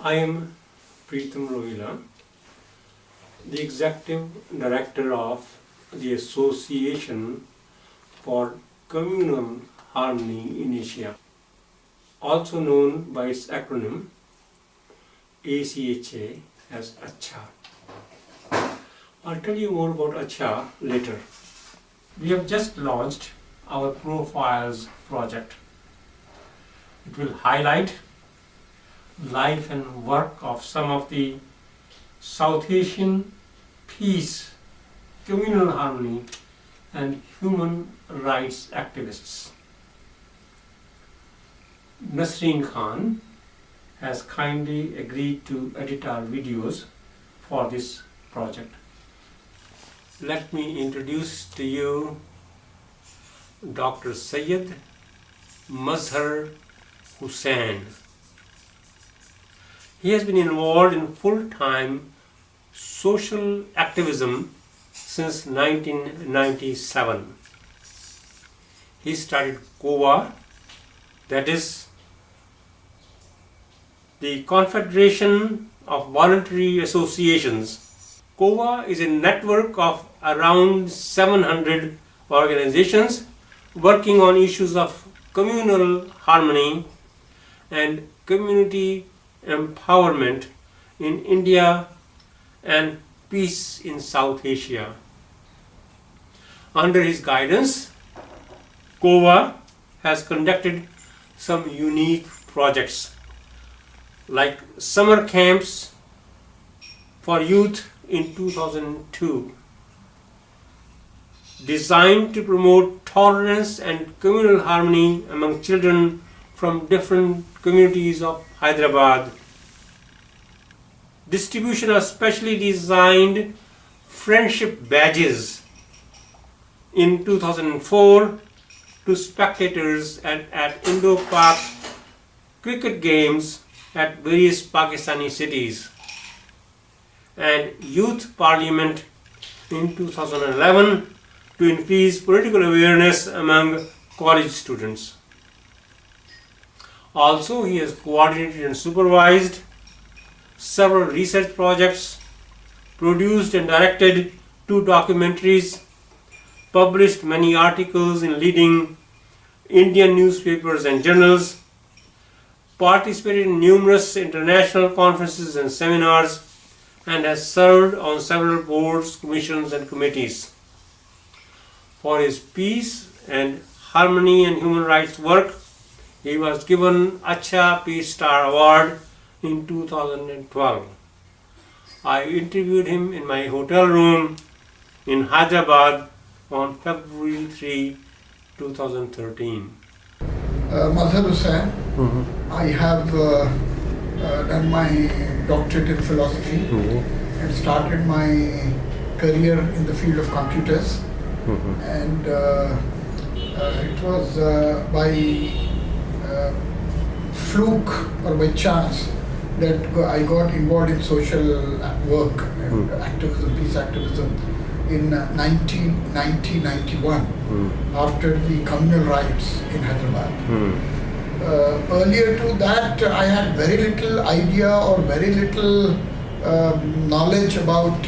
I am Pritam Rohila, the Executive Director of the Association for Communal Harmony in Asia, also known by its acronym ACHA as ACHA. I'll tell you more about ACHA later. We have just launched our Profiles project. It will highlight life and work of some of the South Asian peace, communal harmony and human rights activists. Nasreen Khan has kindly agreed to edit our videos for this project. Let me introduce to you Dr. Syed Mazher Hussain. He has been involved in full-time social activism since 1997. He started COVA, that is the Confederation of Voluntary Associations. COVA is a network of around 700 organizations working on issues of communal harmony and community empowerment in India and peace in South Asia. Under his guidance, COVA has conducted some unique projects like summer camps for youth in 2002, designed to promote tolerance and communal harmony among children from different communities of Hyderabad. Distribution of specially designed friendship badges in 2004 to spectators at Indo-Pak cricket games at various Pakistani cities, and youth parliament in 2011 to increase political awareness among college students. Also, he has coordinated and supervised several research projects, produced and directed 2 documentaries, published many articles in leading Indian newspapers and journals, participated in numerous international conferences and seminars, and has served on several boards, commissions and committees. For his peace and harmony and human rights work, he was given ACHA Peace Star Award in 2012. I interviewed him in my hotel room in Hyderabad on February 3, 2013. Mazher Hussain. I have done my doctorate in philosophy and started my career in the field of computers. And it was by fluke or by chance that I got involved in social work and activism, peace activism in 1991 after the communal riots in Hyderabad. Earlier to that, I had very little idea or very little knowledge about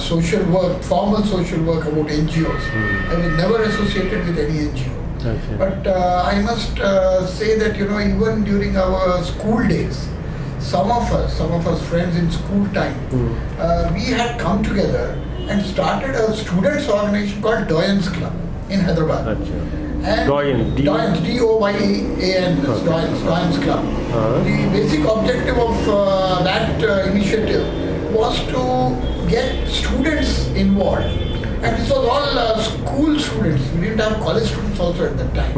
social work, formal social work, about NGOs. I was never associated with any NGO. Okay. But I must say that, even during our school days, some of us friends in school time, we had come together and started a students' organization called Doyens Club in Hyderabad. And Doyens, D-O-Y-A-N, Doyens Club. The basic objective of that initiative was to get students involved. And this was all school students. We didn't have college students also at that time.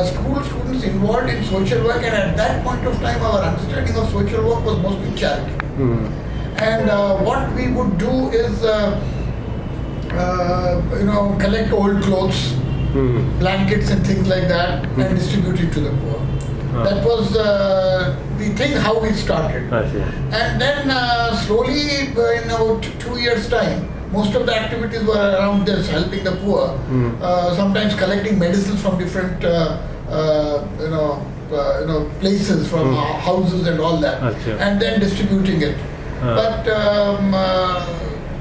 School students involved in social work, and at that point of time our understanding of social work was mostly charity. And what we would do is, collect old clothes, blankets and things like that, and distribute it to the poor. That was the thing how we started. And then slowly, in about 2 years' time, most of the activities were around this, helping the poor, sometimes collecting medicines from different places from houses and all that, Achha. and then distributing it. But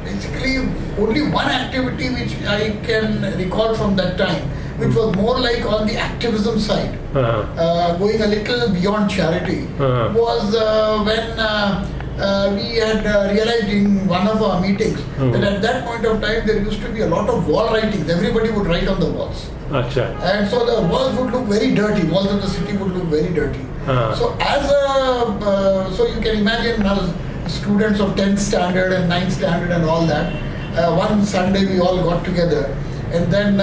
basically, only one activity which I can recall from that time, which was more like on the activism side, going a little beyond charity, was when we had realized in one of our meetings that at that point of time there used to be a lot of wall writings. Everybody would write on the walls. Achha. And so the walls would look very dirty. Walls of the city would look very dirty. So so you can imagine as students of 10th standard and 9th standard and all that, one Sunday we all got together, and then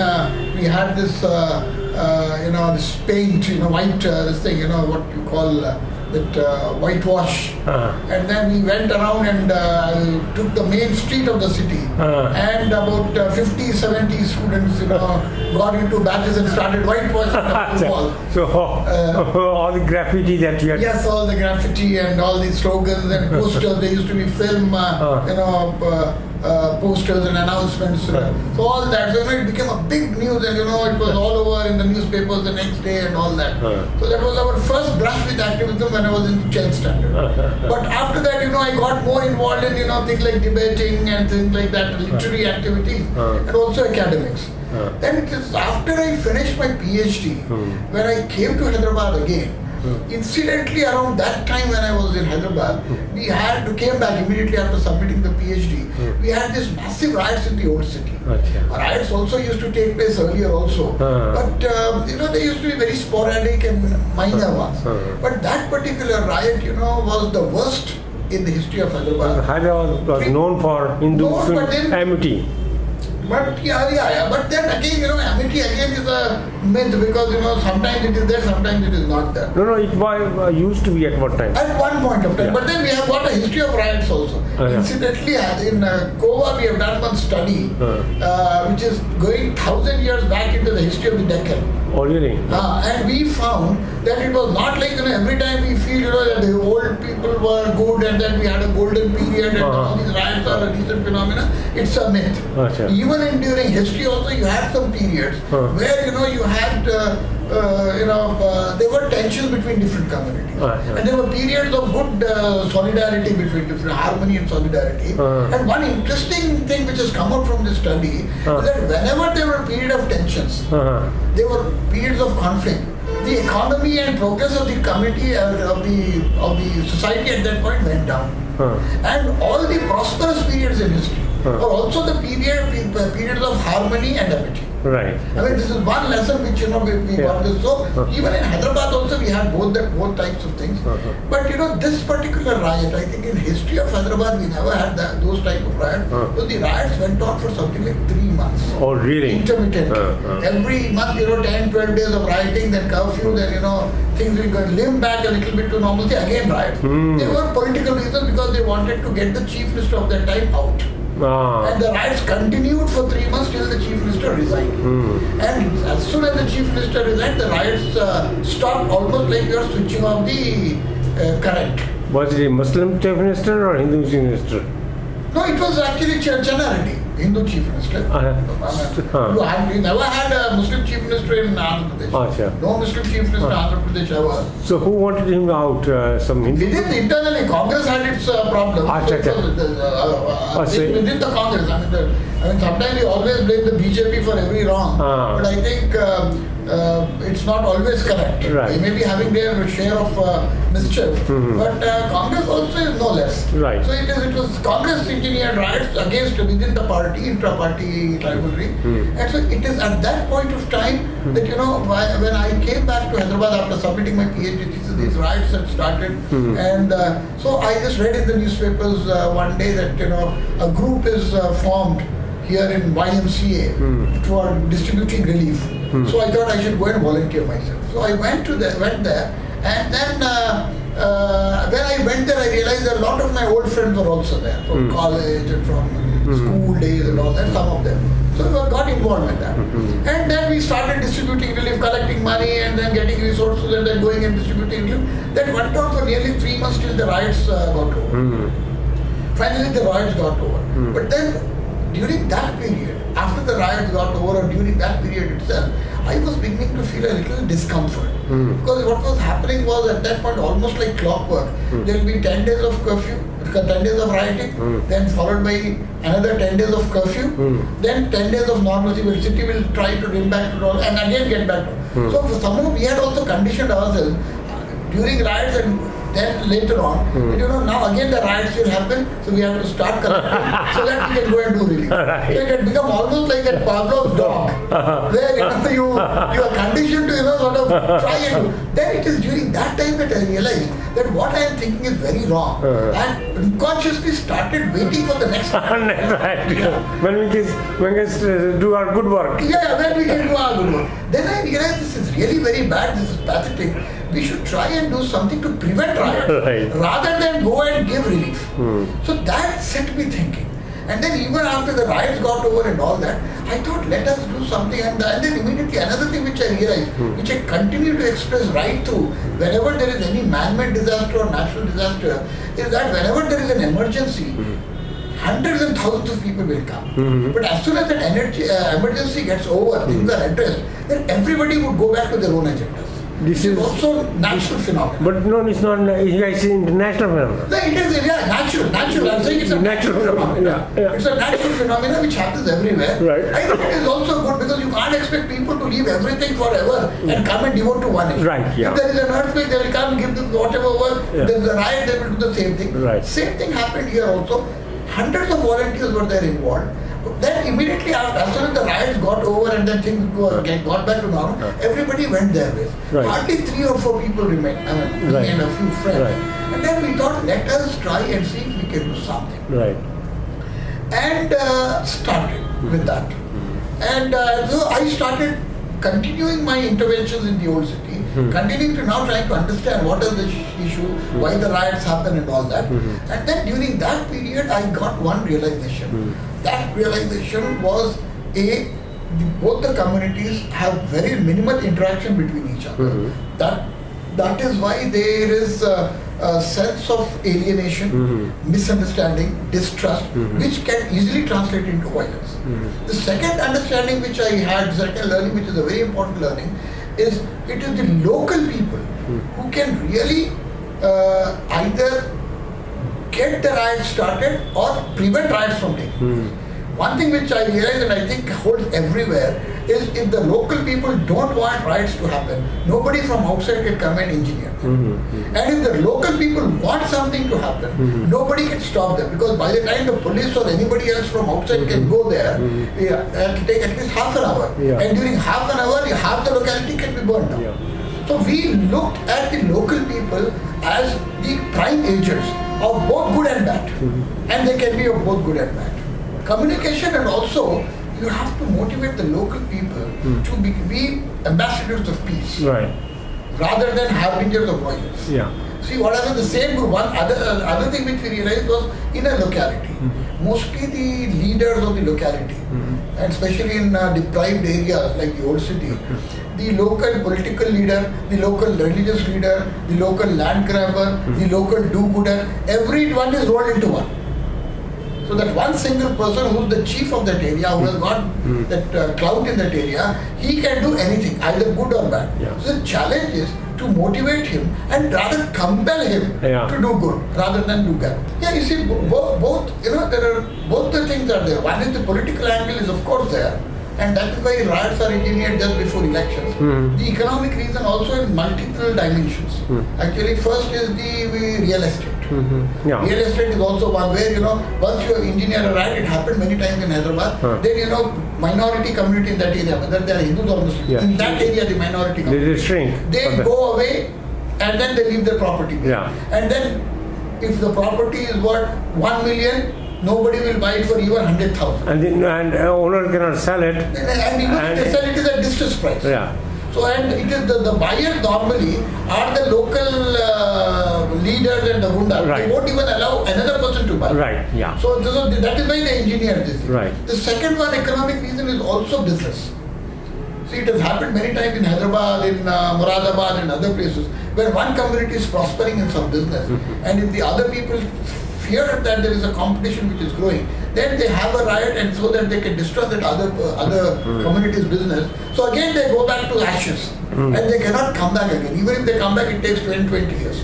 we had this this paint, white, this thing, what you call that whitewash, and then we went around and took the main street of the city, and about 50-70 students got into batches and started whitewashing the wall. So all the graffiti that you had. Yes, all the graffiti and all the slogans and posters. There used to be film, posters and announcements. So all that. So it became a big news, and it was all over in the newspapers the next day and all that. So that was our first brush with activism when I was in 10th standard. But after that, I got more involved in things like debating and things like that, literary activities, and also academics. Then it is after I finished my PhD, when I came to Hyderabad again. Incidentally, around that time when I was in Hyderabad, we came back immediately after submitting the PhD. We had these massive riots in the old city. Riots also used to take place earlier also, but they used to be very sporadic and minor ones. But that particular riot, was the worst in the history of Hyderabad. Hyderabad was known for Hindu amity. But but then again, amity again is a myth, because sometimes it is there, sometimes it is not there. No, it used to be at what time? At one point of time, but then we have got a history of riots also. Incidentally, in COVA we have done one study, which is going 1,000 years back into the history of the Deccan. Oh, really? And we found that it was not like every time we feel that the old people were good and that we had a golden period and all these riots are a recent phenomena. It's a myth. Even during history also you had some periods where you had there were tensions between different communities, and there were periods of good solidarity between different harmony and solidarity. And one interesting thing which has come out from this study is that whenever there were periods of tensions, there were periods of conflict, the economy and progress of the community of the society at that point went down. And all the prosperous periods in history were also the periods of harmony and amity. Right. I mean, this is one lesson which we got this. So even in Hyderabad also we had both types of things. But this particular riot, I think in history of Hyderabad we never had those type of riots. So the riots went on for something like 3 months. Oh, really? Intermittently. Every month, 10-12 days of rioting, then curfew, then things will go limp back a little bit to normalcy. Again riots. They were political reasons because they wanted to get the chief minister of that time out. And the riots continued for 3 months till the chief minister resigned. And as soon as the chief minister resigned, the riots stopped, almost like you are switching off the current. Was it a Muslim chief minister or Hindu chief minister? No, it was actually Chanarity, Hindu chief minister. You never had a Muslim chief minister in Andhra Pradesh. No Muslim chief minister in Andhra Pradesh ever. So who wanted him out? Some Hindu? Internally, Congress had its problem. Within the Congress, I mean, sometimes we always blame the BJP for every wrong, but I think it's not always correct. They may be having their share of mischief, but Congress also is no less. Right. So it was Congress engineered riots against within the party, intra-party rivalry, and so it is at that point of time that when I came back to Hyderabad after submitting my PhD thesis, these riots had started, and so I just read in the newspapers one day that a group is formed here in YMCA for distributing relief. So I thought I should go and volunteer myself. So I went there, and then when I went there, I realized that a lot of my old friends were also there from college and from school days and all that. Some of them. So I got involved in that, and then we started distributing relief, collecting money, and then getting resources, and then going and distributing relief. That went on for nearly 3 months till the riots got over. Finally, the riots got over, but then. During that period, after the riots got over, or during that period itself, I was beginning to feel a little discomfort. Because what was happening was at that point almost like clockwork. There will be 10 days of curfew, 10 days of rioting, then followed by another 10 days of curfew, then 10 days of normalcy where city will try to bring back to normal and again get back to. So for somehow we had also conditioned ourselves during riots and then later on, now again the riots will happen, so we have to start collecting so that we can go and do relief. Right. So it had become almost like that Pavlov's dog, where you are conditioned to sort of try and do. Then it is during that time that I realized that what I am thinking is very wrong, and unconsciously started waiting for the next time. Right. When we can do our good work. Yeah, when we can do our good work. Then I realized this is really very bad, this is pathetic. We should try and do something to prevent riots rather than go and give relief. So that set me thinking. And then even after the riots got over and all that, I thought let us do something. And then immediately another thing which I realized, which I continue to express right through, whenever there is any man-made disaster or natural disaster, is that whenever there is an emergency, hundreds and thousands of people will come. But as soon as that emergency gets over, things are addressed, then everybody would go back to their own agendas. This is also natural phenomenon. But no, it's not. It's international phenomenon. No, it is natural. I'm saying it's a natural phenomenon. Yeah. It's a natural phenomenon which happens everywhere. Right. I think it is also good because you can't expect people to leave everything forever and come and devote to one issue. Right. Yeah. If there is an earthquake, they will come give them whatever work. If there is a riot, they will do the same thing. Right. Same thing happened here also. Hundreds of volunteers were there involved. Then immediately after, as soon as the riots got over and then things got back to normal, everybody went their ways. Right. Hardly 3 or 4 people remained, me and a few friends. Right. And then we thought, let us try and see if we can do something. Right. And started with that. And so I started continuing my interventions in the old city, continuing to now try to understand what is the issue, why the riots happen and all that. And then during that period, I got one realization. That realization was both the communities have very minimal interaction between each other. That is why there is a sense of alienation, misunderstanding, distrust, which can easily translate into violence. The second understanding which I had, second learning, which is a very important learning, is it is the local people who can really either get the riots started or prevent riots from taking place. One thing which I realize and I think holds everywhere is if the local people don't want riots to happen, nobody from outside can come and engineer them. And if the local people want something to happen, nobody can stop them, because by the time the police or anybody else from outside can go there, it will take at least half an hour. And during half an hour, half the locality can be burned down. So we looked at the local people as the prime agents of both good and bad. And they can be of both good and bad. Communication, and also you have to motivate the local people to be ambassadors of peace, rather than harbingers of violence. See what happened, the same group, one other thing which we realized was in a locality, mostly the leaders of the locality, and especially in deprived areas like the old city, the local political leader, the local religious leader, the local land grabber, the local do-gooder, everyone is rolled into one. So that one single person who is the chief of that area, who has got that clout in that area, he can do anything, either good or bad. So the challenge is to motivate him and rather compel him to do good rather than do bad. You see, both there are both the things are there. One is the political angle is of course there, and that is why riots are engineered just before elections. The economic reason also in multiple dimensions. Actually, first is the real estate. Real estate is also one where, once you engineer a riot, it happened many times in Hyderabad, then, minority community in that area, whether they are Hindus or Muslims, in that area the minority community, they go away and then they leave their property there. And then if the property is worth 1 million, nobody will buy it for even 100,000. And owner cannot sell it. And even if they sell it is at distress price. So, and it is the buyers normally are the local leaders and the gundas. They won't even allow another person to buy. So that is why they engineered this thing. The second one, economic reason, is also business. See, it has happened many times in Hyderabad, in Moradabad and other places, where one community is prospering in some business, and if the other people fear that there is a competition which is growing, then they have a riot, and so that they can destroy that other community's business. So again they go back to ashes, and they cannot come back again. Even if they come back, it takes 20 years.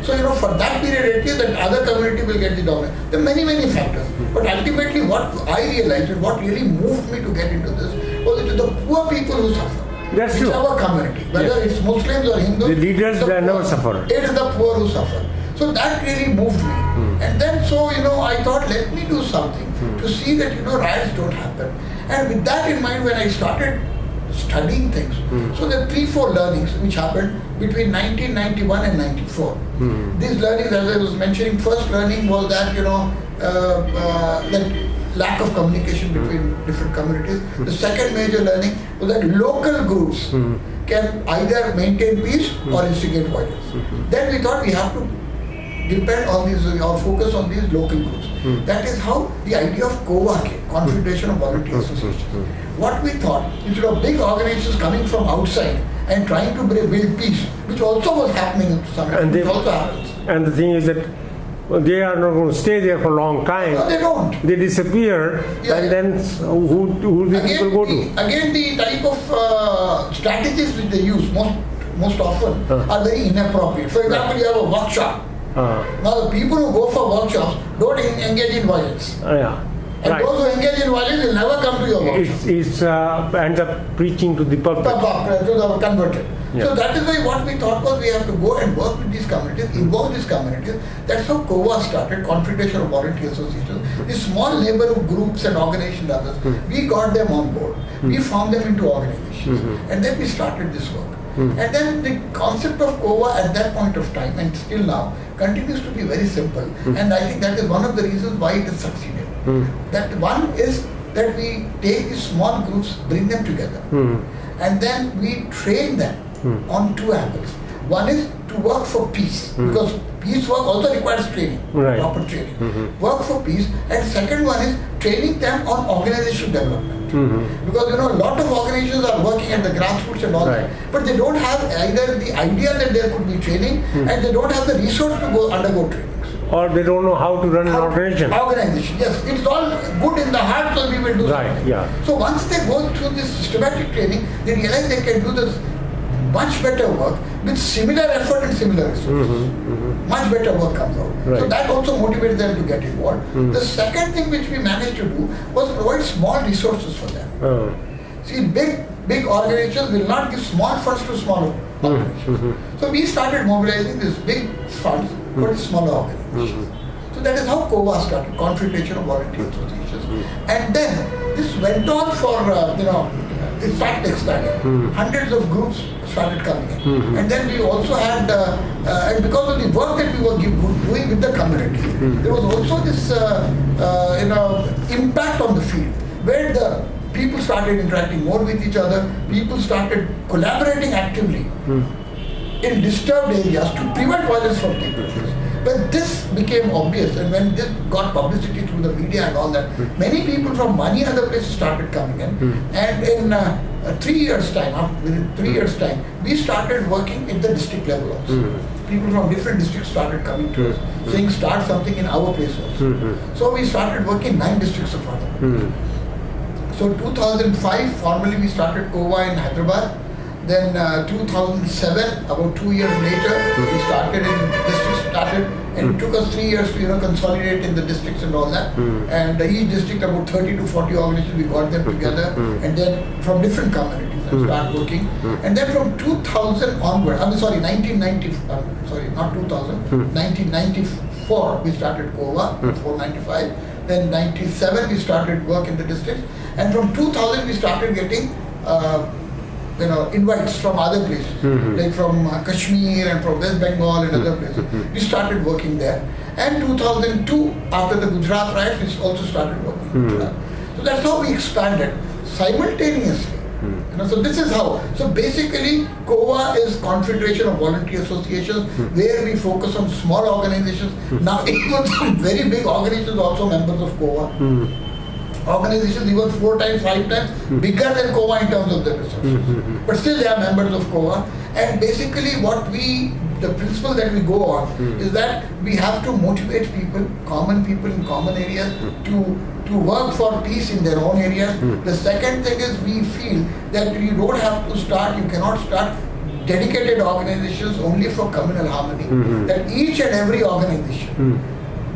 So for that period at least, that other community will get the dominance. There are many factors, but ultimately what I realized and what really moved me to get into this was it is the poor people who suffer. That's true. It's our community, whether it's Muslims or Hindus. The leaders, they never suffer. It is the poor who suffer. So that really moved me. And then I thought, let me do something to see that riots don't happen. And with that in mind, when I started studying things, so there are 3-4 learnings which happened between 1991 and 94. These learnings, as I was mentioning, first learning was that that lack of communication between different communities. The second major learning was that local groups can either maintain peace or instigate violence. Then we thought we have to depend on these or focus on these local groups. That is how the idea of COVA came, Confederation of Voluntary Associations. What we thought, instead of big organizations coming from outside and trying to build peace, which also was happening in some which also happens. And the thing is that they are not going to stay there for a long time. No, they don't. They disappear, and then who do the people go to? Again, the type of strategies which they use most often are very inappropriate. For example, you have a workshop. Now the people who go for workshops don't engage in violence. And those who engage in violence will never come to your workshop. It ends up preaching to the public. To the converted. Yeah. So that is why what we thought was we have to go and work with these communities, involve these communities. That's how COVA started, Confederation of Voluntary Associations. These small neighborhood groups and organizations, others, we got them on board. We formed them into organizations. And then we started this work. And then the concept of COVA at that point of time and still now continues to be very simple. And I think that is one of the reasons why it has succeeded. That one is that we take these small groups, bring them together, and then we train them on 2 angles. One is to work for peace, because peace work also requires training, proper training. Work for peace. And second one is training them on organizational development. Because a lot of organizations are working at the grassroots and all that, but they don't have either the idea that there could be training, and they don't have the resource to undergo trainings. Or they don't know how to run an organization. Organization, yes. It's all good in the heart, so we will do something. So once they go through this systematic training, they realize they can do this much better work with similar effort and similar resources. Much better work comes out. So that also motivates them to get involved. The second thing which we managed to do was provide small resources for them. See, big organizations will not give small funds to small organizations. So we started mobilizing these big funds for the smaller organizations. So that is how COVA started, Confederation of Voluntary Associations. And then this went on for, it started expanding. Hundreds of groups started coming in. And then we also had, and because of the work that we were doing with the community, there was also this, impact on the field, where the people started interacting more with each other, people started collaborating actively in disturbed areas to prevent violence from taking place. When this became obvious and when this got publicity through the media and all that, many people from many other places started coming in. And in 3 years' time, within 3 years' time, we started working at the district level also. People from different districts started coming to us, saying start something in our place also. So we started working in 9 districts of Hyderabad. So 2005, formally we started COVA in Hyderabad. Then 2007, about 2 years later, we started in districts, and it took us 3 years to consolidate in the districts and all that. And each district, about 30 to 40 organizations, we got them together, and then from different communities and start working. And then from 2000 onward, 1994, we started COVA, 495. Then 97, we started work in the districts, and from 2000, we started getting invites from other places, like from Kashmir and from West Bengal and other places. We started working there. And 2002, after the Gujarat riots, we also started working in Gujarat. So that's how we expanded simultaneously. So this is how. So basically, COVA is Confederation of Voluntary Associations, where we focus on small organizations. Now, even some very big organizations also members of COVA. Organizations even 4 times, 5 times bigger than COVA in terms of their resources. But still they are members of COVA. And basically what we the principle that we go on is that we have to motivate people in common areas to work for peace in their own areas. The second thing is we feel that you cannot start dedicated organizations only for communal harmony. That each and every organization,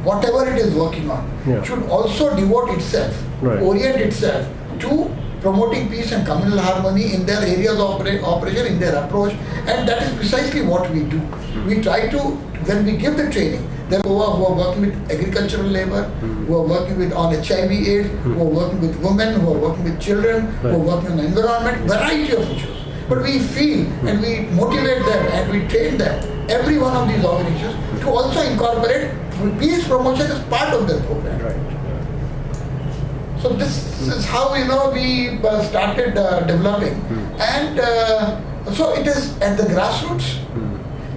whatever it is working on, should also devote itself, orient itself to promoting peace and communal harmony in their areas of operation, in their approach, and that is precisely what we do. We try to, when we give the training, there are who are working with agricultural labor, who are working with on HIV/AIDS, who are working with women, who are working with children, who are working on the environment, variety of issues. But we feel and we motivate them and we train them, every one of these organizations, to also incorporate peace promotion as part of their program. So this is how we started developing, and so it is at the grassroots,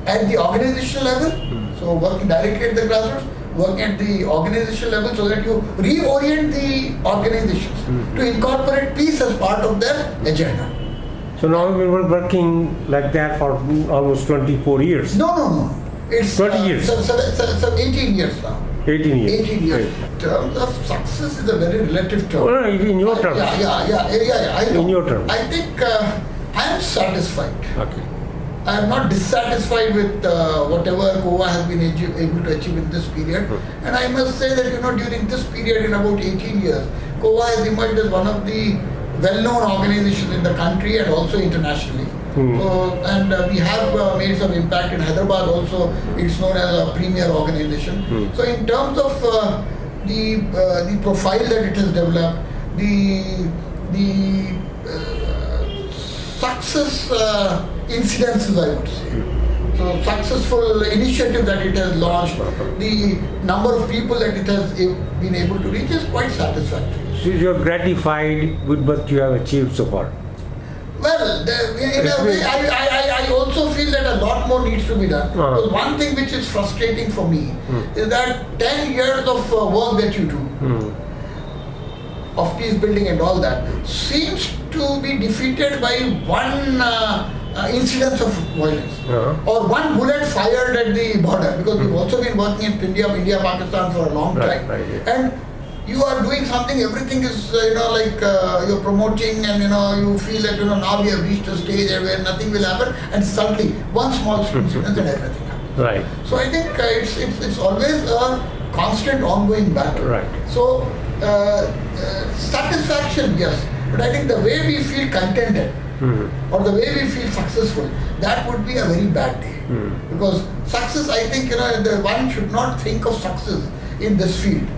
at the organizational level. So working directly at the grassroots, working at the organizational level, so that you reorient the organizations to incorporate peace as part of their agenda. So now we were working like that for almost 24 years. No. It's 20 years. So 18 years now. 18 years. 18 years. Terms of success is a very relative term. Oh, no, in your terms. Yeah. I know. In your terms. I think I am satisfied. Okay. I am not dissatisfied with whatever COVA has been able to achieve in this period. And I must say that during this period, in about 18 years, COVA has emerged as one of the well-known organizations in the country and also internationally. So, and we have made some impact in Hyderabad also. It's known as a premier organization. So in terms of the profile that it has developed, the success incidences, I would say. So successful initiative that it has launched, the number of people that it has been able to reach is quite satisfactory. So you are gratified with what you have achieved so far? Well, in a way, I also feel that a lot more needs to be done. Because one thing which is frustrating for me is that 10 years of work that you do, of peace building and all that, seems to be defeated by one incidence of violence or one bullet fired at the border. Because we've also been working in India-Pakistan for a long time. And you are doing something, everything is, you're promoting, and, you feel that, now we have reached a stage where nothing will happen, and suddenly one small incident and everything happens. Right. So I think it's always a constant ongoing battle. Right. So satisfaction, yes, but I think the way we feel contented or the way we feel successful, that would be a very bad day. Because success, I think, the one should not think of success in this field.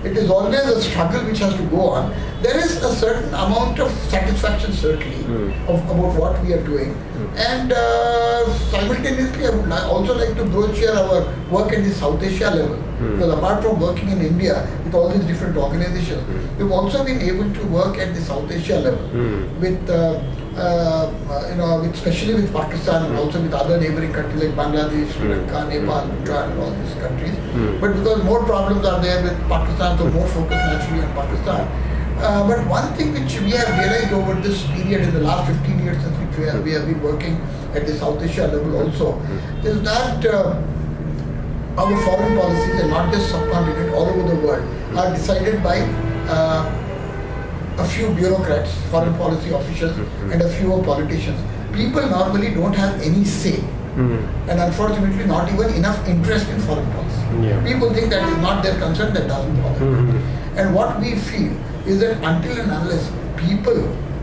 It is always a struggle which has to go on. There is a certain amount of satisfaction, certainly, about what we are doing. And simultaneously, I would also like to broach here our work at the South Asia level. Because apart from working in India with all these different organizations, we've also been able to work at the South Asia level with especially with Pakistan and also with other neighboring countries like Bangladesh, Sri Lanka, Nepal, Bhutan, and all these countries. But because more problems are there with Pakistan, so more focus naturally on Pakistan. But one thing which we have realized over this period in the last 15 years since we have been working at the South Asia level also, is that our foreign policies, and not just subcontinent, all over the world, are decided by a few bureaucrats, foreign policy officials, and a few politicians. People normally don't have any say, and unfortunately not even enough interest in foreign policy. People think that is not their concern, that doesn't bother them. And what we feel is that until and unless people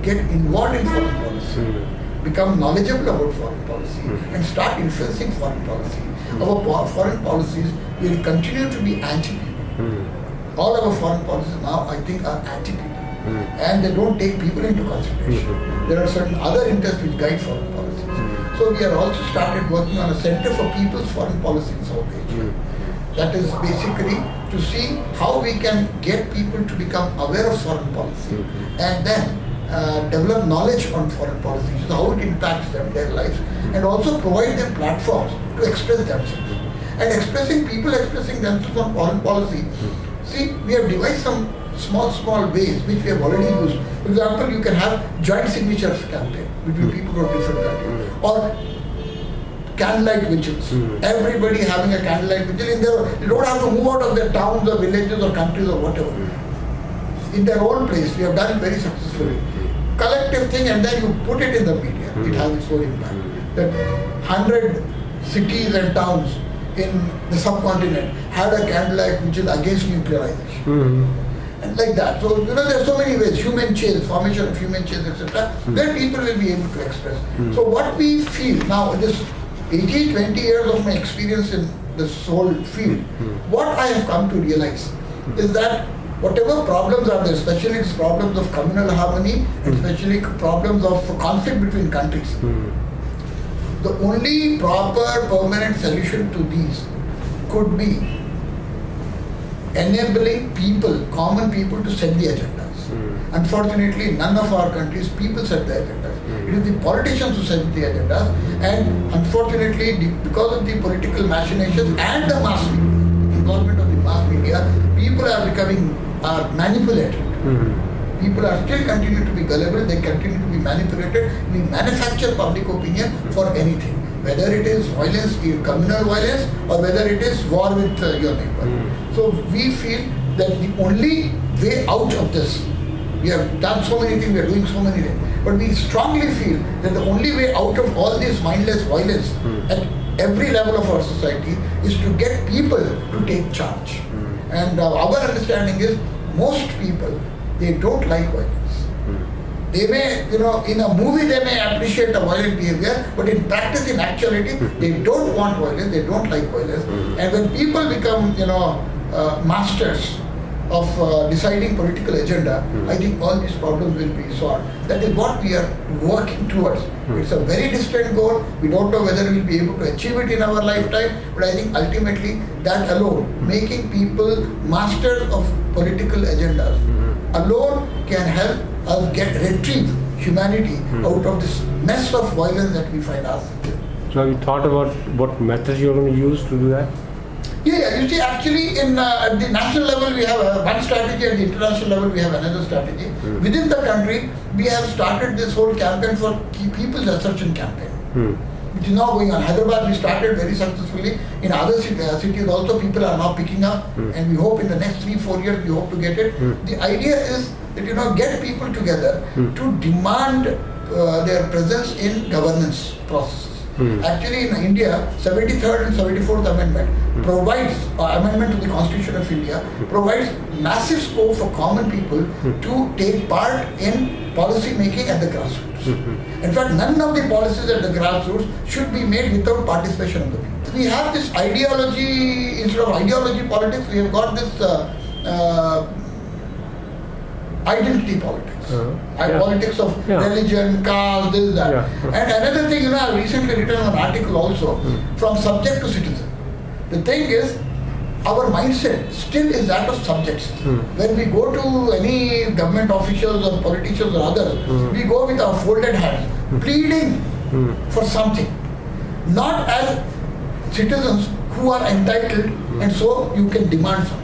get involved in foreign policy, become knowledgeable about foreign policy, and start influencing foreign policy, our foreign policies will continue to be anti-people. All our foreign policies now, I think, are anti-people. And they don't take people into consideration. There are certain other interests which guide foreign policies. So we have also started working on a Center for People's Foreign Policy in South Asia. That is basically to see how we can get people to become aware of foreign policy and then develop knowledge on foreign policy, so how it impacts them, their lives, and also provide them platforms to express themselves. And people expressing themselves on foreign policy, see, we have devised some small ways which we have already used. For example, you can have joint signatures campaign between people from different countries, or candlelight vigils. Everybody having a candlelight vigil. They don't have to move out of their towns or villages or countries or whatever. In their own place, we have done it very successfully. Collective thing, and then you put it in the media. It has its own impact. That 100 cities and towns in the subcontinent had a candlelight vigil against nuclearization. And like that. So, there are so many ways, human chains, formation of human chains, etc., where people will be able to express. So what we feel now, this 18, 20 years of my experience in this whole field, what I have come to realize is that whatever problems are there, especially these problems of communal harmony, and especially problems of conflict between countries, the only proper permanent solution to these could be enabling people, common people, to set the agendas. Unfortunately, none of our countries, people set the agendas. It is the politicians who set the agendas, and unfortunately, because of the political machinations and the mass media, involvement of the mass media, people are becoming manipulated. People are still continue to be gullible, they continue to be manipulated. We manufacture public opinion for anything, whether it is violence, communal violence, or whether it is war with your neighbor. So we feel that the only way out of this, we have done so many things, we are doing so many things, but we strongly feel that the only way out of all this mindless violence at every level of our society is to get people to take charge. And our understanding is most people, they don't like violence. They may, in a movie they may appreciate a violent behavior, but in practice, in actuality, they don't want violence, they don't like violence. And when people become, masters of deciding political agenda, I think all these problems will be solved. That is what we are working towards. It's a very distant goal. We don't know whether we'll be able to achieve it in our lifetime, but I think ultimately that alone, making people masters of political agendas, alone can help us retrieve humanity out of this mess of violence that we find ourselves in. So have you thought about what methods you're going to use to do that? Yeah. You see, actually, at the national level, we have one strategy, at the international level, we have another strategy. Within the country, we have started this whole campaign for People's Assertion campaign, which is now going on. Hyderabad, we started very successfully. In other cities also, people are now picking up, and we hope in the next 3-4 years, we hope to get it. The idea is that, get people together to demand their presence in governance processes. Actually, in India, 73rd and 74th Amendment provides, amendment to the Constitution of India, provides massive scope for common people to take part in policy making at the grassroots. In fact, none of the policies at the grassroots should be made without participation of the people. We have this ideology, instead of ideology politics, we have got this identity politics. Politics of religion, caste, this, that. And another thing, I have recently written an article also, from subject to citizen. The thing is, our mindset still is that of subjects. When we go to any government officials or politicians or others, we go with our folded hands, pleading for something, not as citizens who are entitled, and so you can demand something.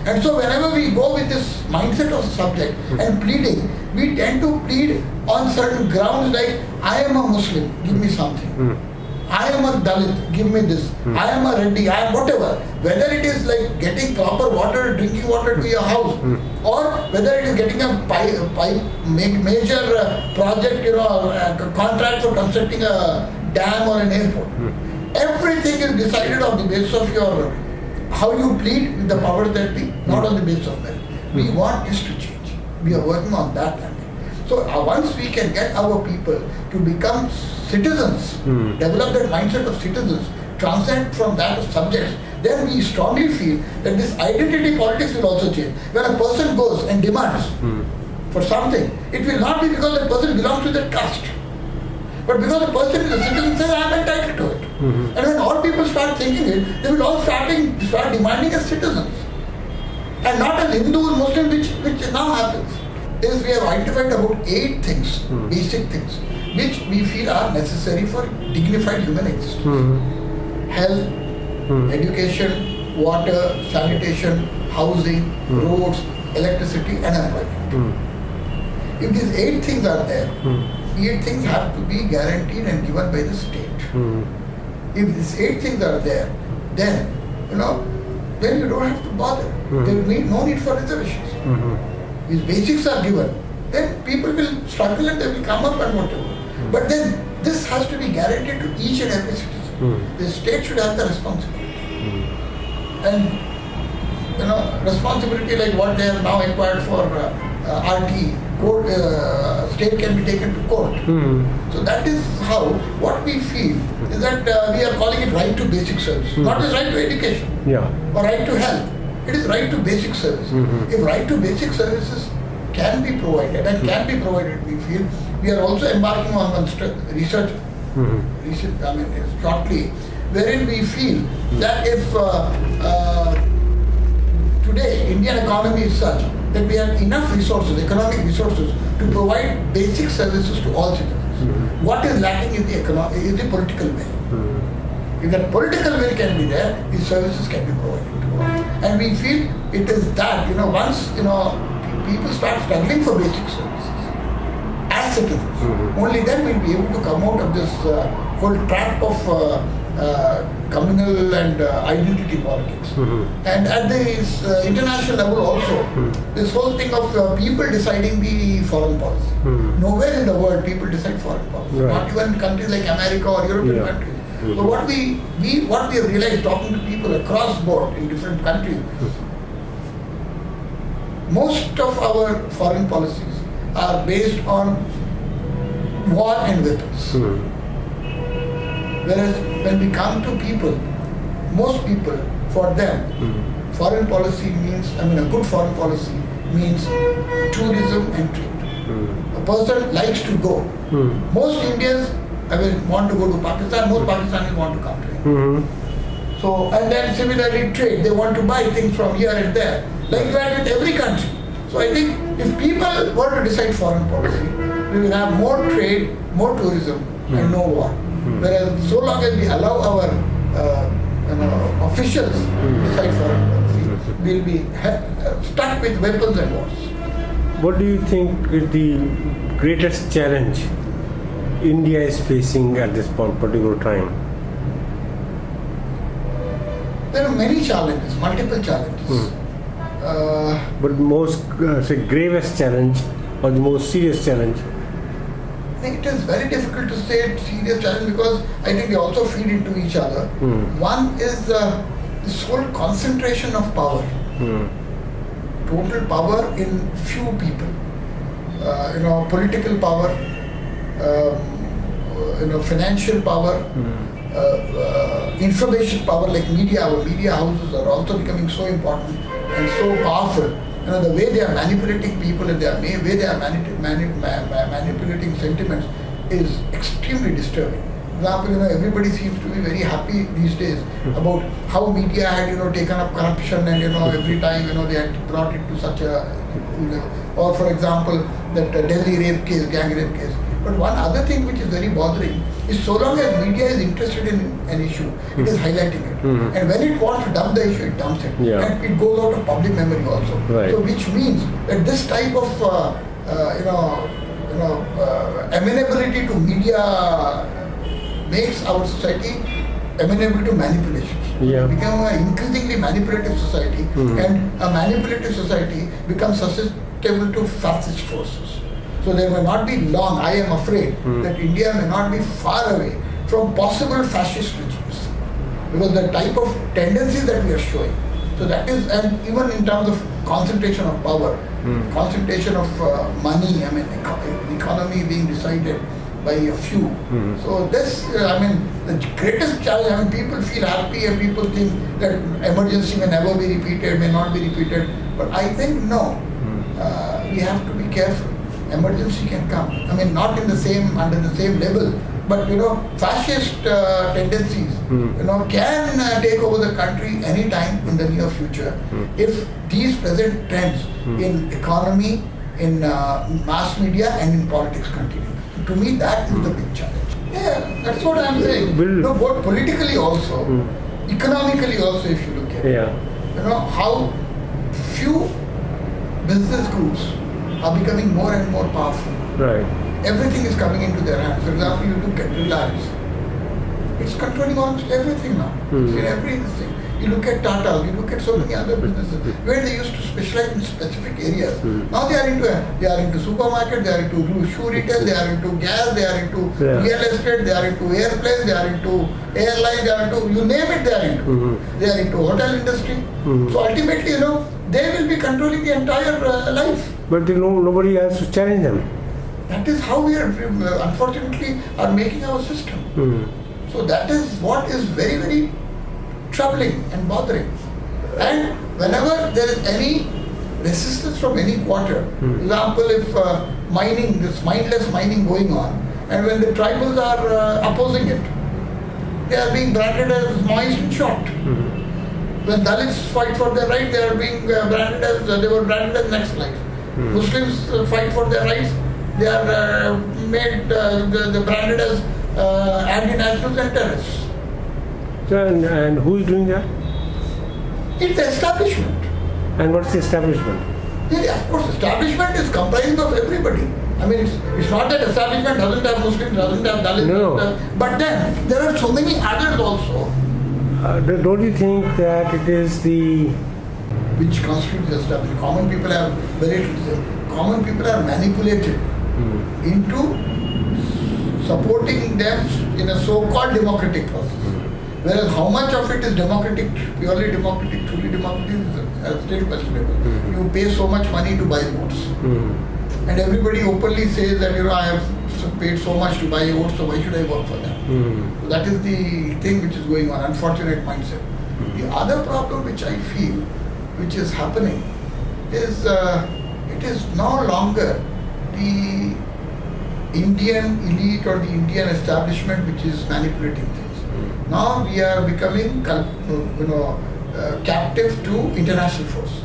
And so whenever we go with this mindset of subject and pleading, we tend to plead on certain grounds like, I am a Muslim, give me something. I am a Dalit, give me this. I am a Reddy, I am whatever. Whether it is like getting proper water, drinking water to your house, or whether it is getting a major project, a contract for constructing a dam or an airport. Everything is decided on the basis of your how you plead with the powers that be, not on the basis of merit. We want this to change. We are working on that. So once we can get our people to become citizens, develop that mindset of citizens, transcend from that of subjects, then we strongly feel that this identity politics will also change. When a person goes and demands for something, it will not be because the person belongs to that caste, but because the person is a citizen, says, I am entitled to it. And when all people start thinking it, they will all start demanding as citizens. And not as Hindus, Muslims, which now happens. Is we have identified about 8 things, basic things, which we feel are necessary for dignified human existence. Health, education, water, sanitation, housing, roads, electricity, and employment. If these 8 things are there, 8 things have to be guaranteed and given by the state. If these 8 things are there, then then you don't have to bother. There will be no need for reservations. These basics are given, then people will struggle and they will come up and whatever. But then this has to be guaranteed to each and every citizen. The state should have the responsibility. And responsibility like what they have now acquired for RT, court, state can be taken to court. So that is how, what we feel is that we are calling it right to basic service, not just right to education or right to health. It is right to basic service. If right to basic services can be provided and can be provided, we feel, we are also embarking on one research, shortly, wherein we feel that if today Indian economy is such that we have enough resources, economic resources, to provide basic services to all citizens. What is lacking is the political will. If that political will can be there, these services can be provided to all. And we feel it is that, once, people start struggling for basic services as citizens, only then we'll be able to come out of this whole trap of communal and identity politics. And at the international level also, this whole thing of people deciding the foreign policy. Nowhere in the world people decide foreign policy. Not even countries like America or European countries. So what we have realized talking to people across board in different countries, most of our foreign policies are based on war and weapons. Whereas when we come to people, most people, for them, foreign policy means, a good foreign policy means tourism and trade. A person likes to go. Most Indians want to go to Pakistan, most Pakistanis want to come to India. So, and then similarly trade, they want to buy things from here and there, like that with every country. So I think if people were to decide foreign policy, we will have more trade, more tourism and no war. Whereas so long as we allow our officials to decide foreign policy, we'll be stuck with weapons and wars. What do you think is the greatest challenge India is facing at this particular time? There are many challenges, multiple challenges. But most gravest challenge or the most serious challenge? I think it is very difficult to say serious challenge because I think they also feed into each other. One is this whole concentration of power. Total power in few people. Political power, financial power, information power like media. Our media houses are also becoming so important and so powerful. The way they are manipulating people and the way they are manipulating sentiments is extremely disturbing. For example, everybody seems to be very happy these days about how media had, taken up corruption and, every time, they had brought it to such a, or for example, that Delhi rape case, gang rape case. But one other thing which is very bothering is so long as media is interested in an issue, it is highlighting it. And when it wants to dump the issue, it dumps it. And it goes out of public memory also. So which means that this type of, amenability to media makes our society amenable to manipulations. We become an increasingly manipulative society, and a manipulative society becomes susceptible to fascist forces. So there may not be long, I am afraid, that India may not be far away from possible fascist regimes. Because the type of tendencies that we are showing. So that is, and even in terms of concentration of power, concentration of money, the economy being decided by a few. So this, the greatest challenge, people feel happy and people think that emergency may never be repeated, may not be repeated. But I think no, we have to be careful. Emergency can come. Not in the same, under the same level, but fascist tendencies, can take over the country anytime in the near future if these present trends in economy, in mass media and in politics continue. To me, that is the big challenge. Yeah, that's what I'm saying. Both politically also, economically also, if you look at it. How few business groups are becoming more and more powerful. Everything is coming into their hands. For example, you look at Reliance. It's controlling almost everything now. It's in everything. You look at Tata, you look at so many other businesses where they used to specialize in specific areas. Now they are into supermarket, they are into shoe retail, they are into gas, they are into real estate, they are into airplanes, they are into airlines, they are into, you name it, they are into. They are into hotel industry. So ultimately, they will be controlling the entire life. But nobody has to challenge them. That is how we are, unfortunately, are making our system. So that is what is very, very troubling and bothering. And whenever there is any resistance from any quarter, for example, if mining, this mindless mining going on, and when the tribals are opposing it, they are being branded as moist and short. When Dalits fight for their right, they are being branded as, they were branded as Naxalites. Muslims fight for their rights, they are made, they're branded as anti-nationals and terrorists. So, and who is doing that? It's the establishment. And what's the establishment? Yeah, of course, establishment is comprising of everybody. I mean, it's not that establishment doesn't have Muslims, doesn't have Dalits, No. But then there are so many others also. Don't you think that it is the... Which constitutes the establishment? Common people have very little say. Common people are manipulated into supporting them in a so-called democratic process. Whereas how much of it is democratic, purely democratic, truly democratic is still questionable. You pay so much money to buy votes. And everybody openly says that, I have paid so much to buy votes, so why should I work for them? So that is the thing which is going on, unfortunate mindset. The other problem which I feel, which is happening, is it is no longer the Indian elite or the Indian establishment which is manipulating things. Now we are becoming, captive to international forces.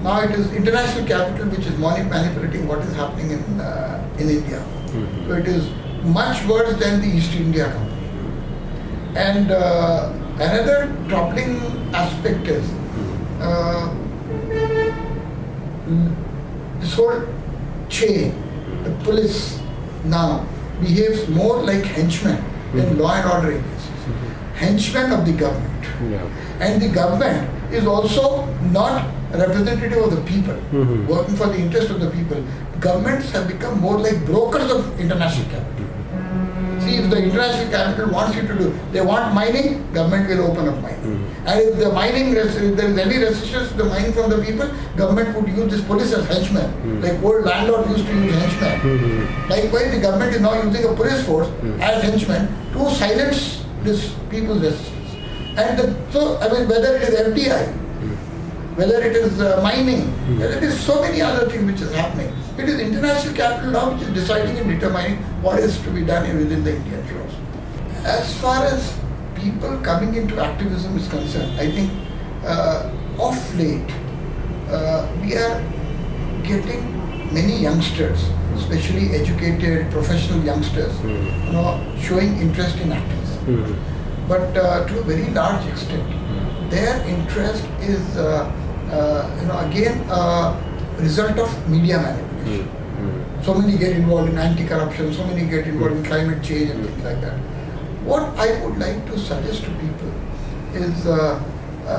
Now it is international capital which is manipulating what is happening in India. So it is much worse than the East India Company. And another troubling aspect is this whole chain. The police now behaves more like henchmen than law and order agencies. Henchmen of the government. And the government is also not representative of the people, working for the interest of the people. Governments have become more like brokers of international capital. See, if the international capital wants you to do, they want mining, government will open up mining. And if the mining, if there is any resistance to the mining from the people, government would use this police as henchmen, like old landlords used to use henchmen. Likewise, the government is now using a police force as henchmen to silence this people's resistance. And whether it is FDI, whether it is mining, whether it is so many other things which is happening. It is international capital now which is deciding and determining what is to be done within the Indian shores. As far as people coming into activism is concerned, I think of late we are getting many youngsters, especially educated, professional youngsters, showing interest in activism. But to a very large extent, their interest is again a result of media manipulation. So many get involved in anti-corruption, so many get involved in climate change and things like that. What I would like to suggest to people is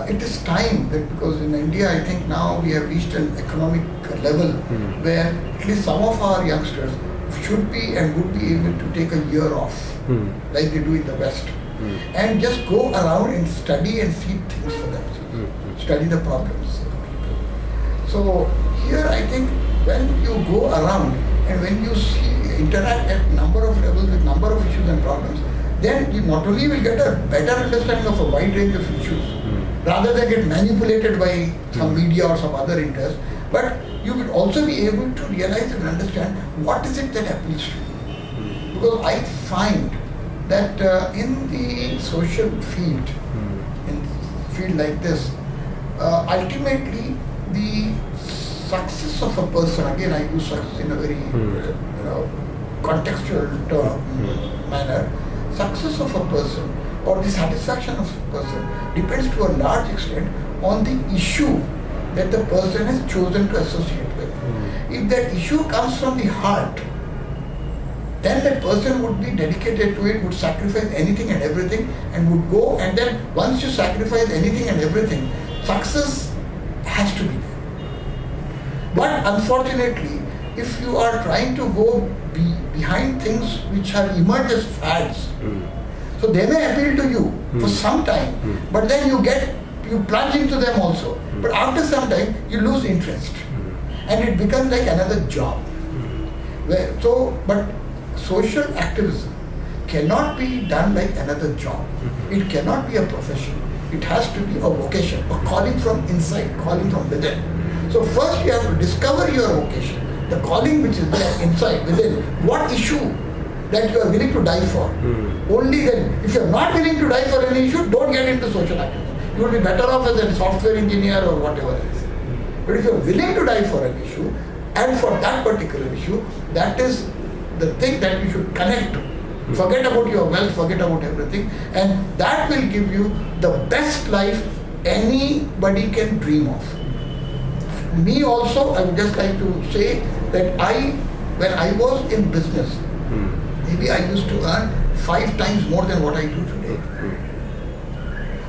it is time that, because in India I think now we have reached an economic level where at least some of our youngsters should be and would be able to take a year off like they do in the West. And just go around and study and see things for themselves. Study the problems of the people. So here I think when you go around and when you interact at number of levels with number of issues and problems, then you not only will get a better understanding of a wide range of issues, rather than get manipulated by some media or some other interest, but you will also be able to realize and understand what is it that appeals to you. Because I find that in the social field, in a field like this, ultimately the success of a person, again I use success in a very contextual manner, success of a person or the satisfaction of a person depends to a large extent on the issue that the person has chosen to associate with. If that issue comes from the heart, then that person would be dedicated to it, would sacrifice anything and everything, and would go. And then once you sacrifice anything and everything, success has to be there. But unfortunately, if you are trying to go behind things which have emerged as fads, so they may appeal to you for some time, but then you plunge into them also. But after some time, you lose interest, and it becomes like another job. But social activism cannot be done like another job. It cannot be a profession. It has to be a vocation, a calling from inside, calling from within. So first you have to discover your vocation, the calling which is there inside, within. What issue that you are willing to die for? Only then, if you are not willing to die for an issue, don't get into social activism. You will be better off as a software engineer or whatever else. But if you are willing to die for an issue, and for that particular issue, that is the thing that you should connect to. Forget about your wealth, forget about everything, and that will give you the best life anybody can dream of. Me also, I would just like to say that when I was in business, maybe I used to earn 5 times more than what I do today.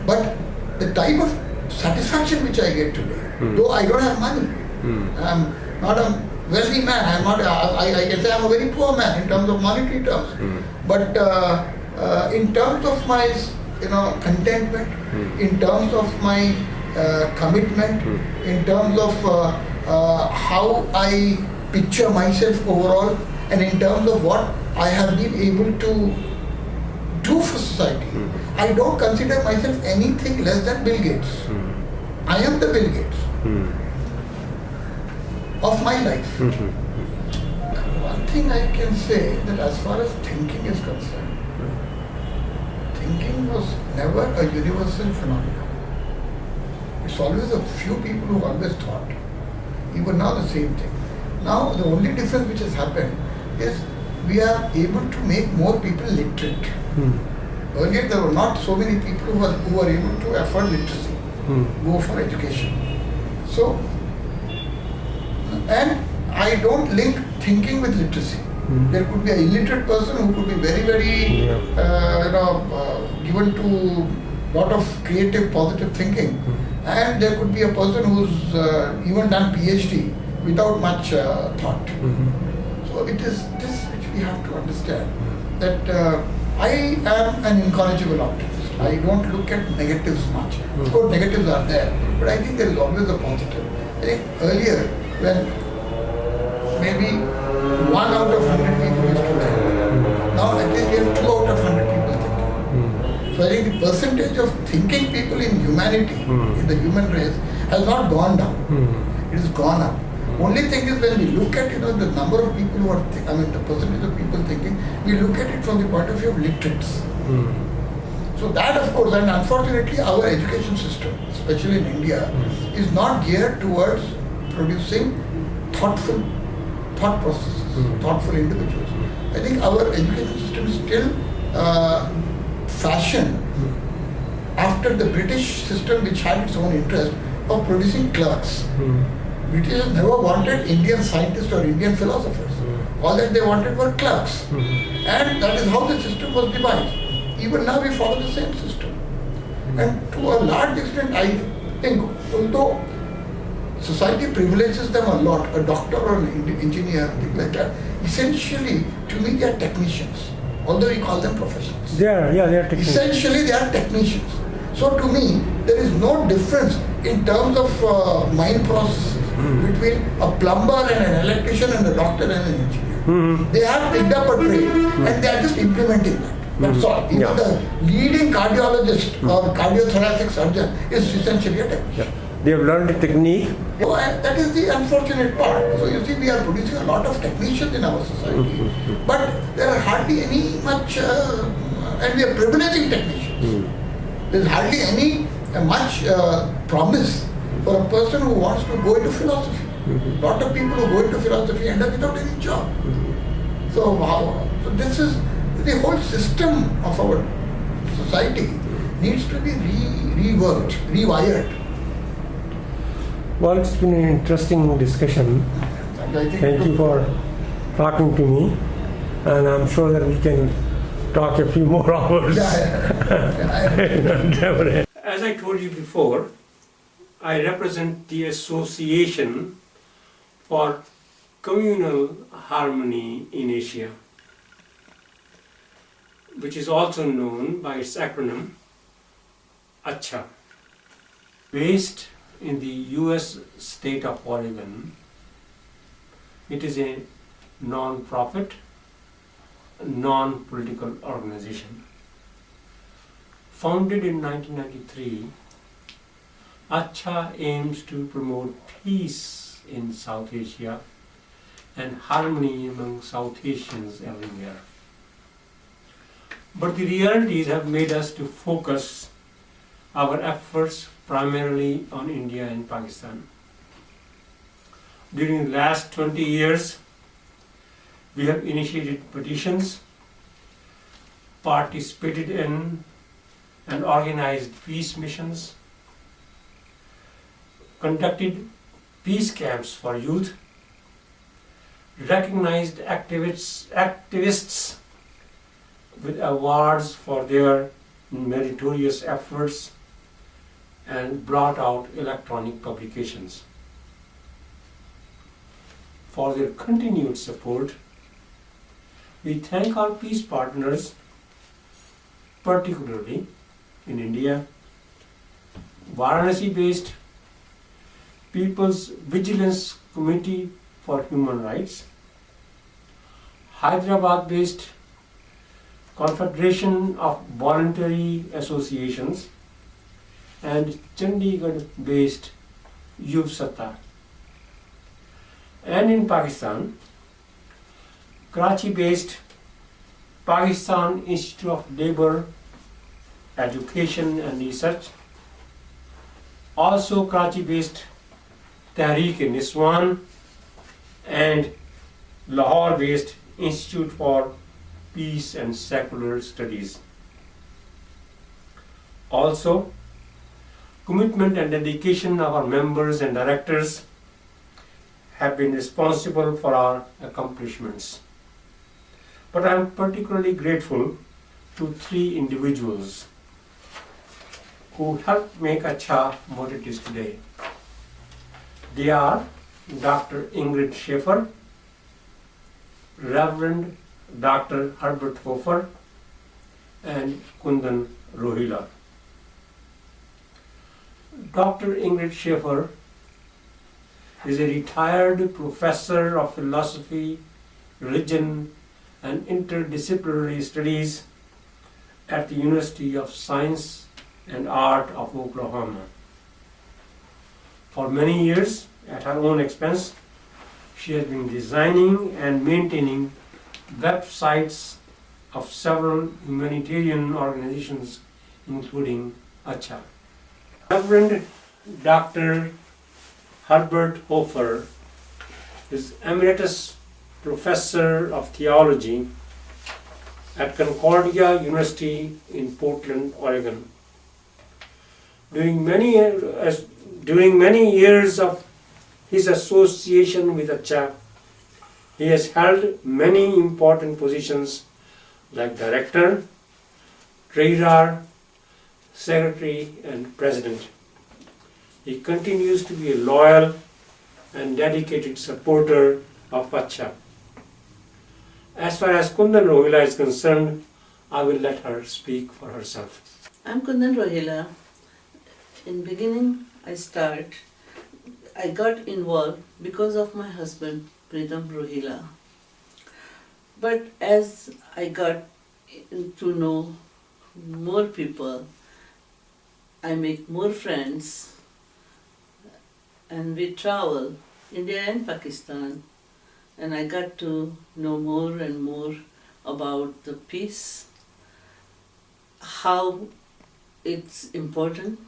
But the type of satisfaction which I get today, though I don't have money, I'm not a wealthy man, I can say I'm a very poor man in terms of monetary terms. But in terms of my contentment, in terms of my commitment, in terms of how I picture myself overall, and in terms of what I have been able to do for society, I don't consider myself anything less than Bill Gates. I am the Bill Gates of my life. One thing I can say, that as far as thinking is concerned, thinking was never a universal phenomenon. It's always a few people who always thought. Even now the same thing. Now the only difference which has happened is we are able to make more people literate. Earlier there were not so many people who were able to afford literacy, go for education. So, and I don't link thinking with literacy. There could be an illiterate person who could be very, very, given to lot of creative, positive thinking, and there could be a person who's even done PhD without much thought. So it is this which we have to understand, that I am an incorrigible optimist. I don't look at negatives much. Of course, negatives are there, but I think there is always a positive. I think earlier, when maybe 1 out of 100 people used to think, now at least we have 2 out of 100 people thinking. So I think the percentage of thinking people in humanity, in the human race, has not gone down. It has gone up. Only thing is, when we look at the number of people who are, the percentage of people thinking, we look at it from the point of view of literates. So that, of course, and unfortunately our education system, especially in India, is not geared towards producing thoughtful thought processes, thoughtful individuals. I think our education system is still fashioned after the British system, which had its own interest of producing clerks. Britishers never wanted Indian scientists or Indian philosophers. All that they wanted were clerks. And that is how the system was devised. Even now we follow the same system. And to a large extent, I think, although society privileges them a lot, a doctor or an engineer, things like that, essentially, to me, they are technicians. Although we call them professionals. They are technicians. Essentially, they are technicians. So to me, there is no difference in terms of mind processes between a plumber and an electrician and a doctor and an engineer. They have picked up a trade and they are just implementing that. That's all. Even the leading cardiologist or cardiothoracic surgeon is essentially a technician. They have learned the technique. So, and that is the unfortunate part. So you see, we are producing a lot of technicians in our society, but there are hardly any much, and we are privileging technicians. There is hardly any much promise for a person who wants to go into philosophy. A lot of people who go into philosophy end up without any job. So this is the whole system of our society needs to be reworked, rewired. Well, it's been an interesting discussion. Thank you for talking to me. and I'm sure that we can talk a few more hours. Definitely. As I told you before, I represent the Association for Communal Harmony in Asia, which is also known by its acronym ACHA. Based in the US state of Oregon, it is a non-profit, non-political organization. Founded in 1993, ACHA aims to promote peace in South Asia and harmony among South Asians everywhere. But the realities have made us to focus our efforts primarily on India and Pakistan. During the last 20 years, we have initiated petitions, participated in and organized peace missions, conducted peace camps for youth, recognized activists with awards for their meritorious efforts, and brought out electronic publications. For their continued support, we thank our peace partners, particularly in India, Varanasi-based People's Vigilance Committee for Human Rights, Hyderabad-based Confederation of Voluntary Associations, and Chandigarh-based Yuv Satta. And in Pakistan, Karachi-based Pakistan Institute of Labour, Education and Research, also Karachi-based Tehreek-e-Niswan, and Lahore-based Institute for Peace and Secular Studies. Also, commitment and dedication of our members and directors have been responsible for our accomplishments. But I am particularly grateful to three individuals who helped make ACHA what it is today. They are Dr. Ingrid Schaefer, Reverend Dr. Herbert Hofer, and Kundan Rohila. Dr. Ingrid Schaefer is a retired professor of philosophy, religion, and interdisciplinary studies at the University of Science and Art of Oklahoma. For many years, at her own expense, she has been designing and maintaining websites of several humanitarian organizations, including ACHA. Reverend Dr. Herbert Hofer is Emeritus Professor of Theology at Concordia University in Portland, Oregon. During many years of his association with ACHA, he has held many important positions like Director, Treasurer, Secretary, and President. He continues to be a loyal and dedicated supporter of ACHA. As far as Kundan Rohila is concerned, I will let her speak for herself. I'm Kundan Rohila. In beginning, I got involved because of my husband, Pritam Rohila. But as I got to know more people, I make more friends, and we travel India and Pakistan, and I got to know more and more about the peace, how it's important,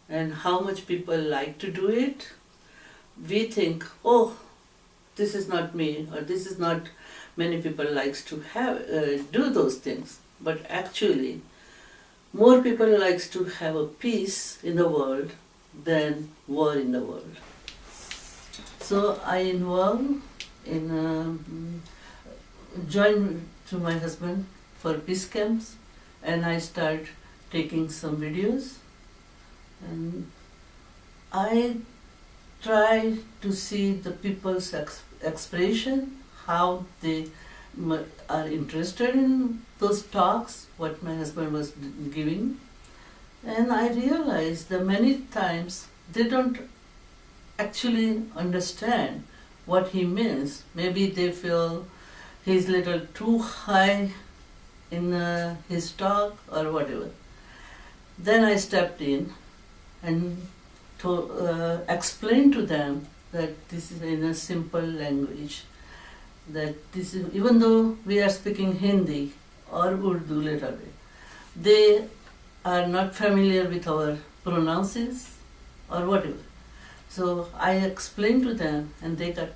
and how much people like to do it. We think, oh, this is not me, or this is not many people likes to do those things. But actually, more people likes to have a peace in the world than war in the world. So I involve in joined to my husband for peace camps, and I started taking some videos, and I try to see the people's expression, how they are interested in those talks, what my husband was giving. And I realized that many times they don't actually understand what he means. Maybe they feel he's little too high in his talk or whatever. Then I stepped in and to explain to them that this is in a simple language, that this is, even though we are speaking Hindi or Urdu literally, they are not familiar with our pronouns or whatever. So I explained to them, and they got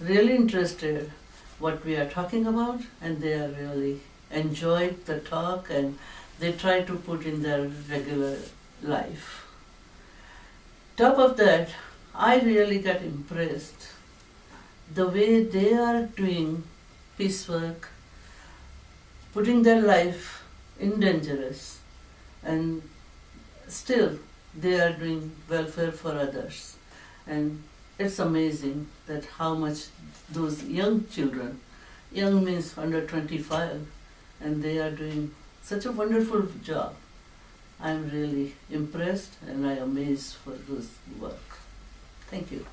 really interested what we are talking about, and they are really enjoyed the talk, and they try to put in their regular life. Top of that, I really got impressed the way they are doing peace work, putting their life in dangerous, and still they are doing welfare for others. And it's amazing that how much those young children, young means under 25, and they are doing such a wonderful job. I'm really impressed and I'm amazed for this work. Thank you.